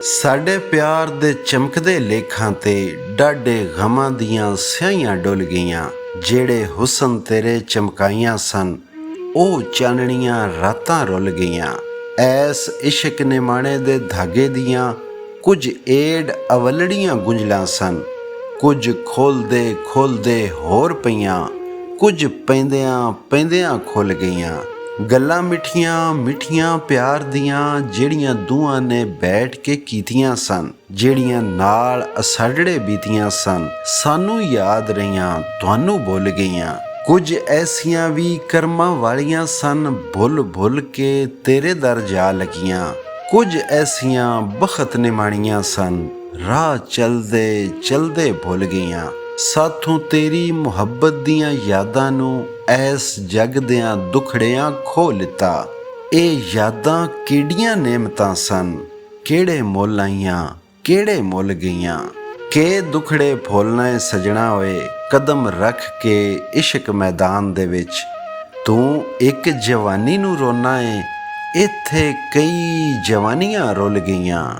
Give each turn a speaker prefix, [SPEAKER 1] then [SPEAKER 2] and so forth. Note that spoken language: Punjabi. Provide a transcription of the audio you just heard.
[SPEAKER 1] ਸਾਡੇ ਪਿਆਰ ਦੇ ਚਮਕਦੇ ਲੇਖਾਂ ਤੇ ਡਾਢੇ ਗਮਾਂ ਦੀਆਂ ਸਿਆਹੀਆਂ ਡੁੱਲ ਗਈਆਂ। ਜਿਹੜੇ ਹੁਸਨ ਤੇਰੇ ਚਮਕਾਈਆਂ ਸਨ, ਉਹ ਚਾਨਣੀਆਂ ਰਾਤਾਂ ਰੁੱਲ ਗਈਆਂ। ਐਸ ਇਸ਼ਕ ਨਿਮਾਣੇ ਦੇ ਧਾਗੇ ਦੀਆਂ ਕੁਝ ਏਡ ਅਵਲੜੀਆਂ ਗੁੰਝਲਾਂ ਸਨ। ਕੁਝ ਖੋਲ੍ਹਦੇ ਖੋਲ੍ਹਦੇ ਹੋਰ ਪਈਆਂ, ਕੁਝ ਪੈਂਦਿਆਂ ਪੈਂਦਿਆਂ ਖੁੱਲ੍ਹ ਗਈਆਂ। ਗੱਲਾਂ ਮਿੱਠੀਆਂ ਮਿੱਠੀਆਂ ਪਿਆਰ ਦੀਆਂ, ਜਿਹੜੀਆਂ ਦੋਹਾਂ ਨੇ ਬੈਠ ਕੇ ਕੀਤੀਆਂ ਸਨ, ਜਿਹੜੀਆਂ ਨਾਲ ਅਸਾੜੜੇ ਬੀਤੀਆਂ ਸਨ, ਸਾਨੂੰ ਯਾਦ ਰਹੀਆਂ, ਤੁਹਾਨੂੰ ਭੁੱਲ ਗਈਆਂ। ਕੁਝ ਐਸੀਆਂ ਵੀ ਕਰਮਾਂ ਵਾਲੀਆਂ ਸਨ, ਭੁੱਲ ਭੁੱਲ ਕੇ ਤੇਰੇ ਦਰ ਜਾ ਲੱਗੀਆਂ। ਕੁਝ ਐਸੀਆਂ ਬਖਤ ਨਿਮਾਣੀਆਂ ਸਨ, ਰਾਹ ਚਲਦੇ ਚਲਦੇ ਭੁੱਲ ਗਈਆਂ। ਸਾਥੋਂ ਤੇਰੀ ਮੁਹੱਬਤ ਦੀਆਂ ਯਾਦਾਂ ਨੂੰ ਐਸ ਜੱਗ ਦਿਆਂ ਦੁਖੜਿਆਂ ਖੋਹ ਲਿੱਤਾ। ਇਹ ਯਾਦਾਂ ਕਿਹੜੀਆਂ ਨੇਮਤਾਂ ਸਨ, ਕਿਹੜੇ ਮੁੱਲ ਆਈਆਂ, ਕਿਹੜੇ ਮੁੱਲ ਗਈਆਂ। ਕਿ ਦੁਖੜੇ ਫੁੱਲਣਾ ਏ ਸਜਣਾ ਹੋਏ, ਕਦਮ ਰੱਖ ਕੇ ਇਸ਼ਕ ਮੈਦਾਨ ਦੇ ਵਿੱਚ। ਤੂੰ ਇੱਕ ਜਵਾਨੀ ਨੂੰ ਰੋਣਾ ਏ, ਇੱਥੇ ਕਈ ਜਵਾਨੀਆਂ ਰੁੱਲ ਗਈਆਂ।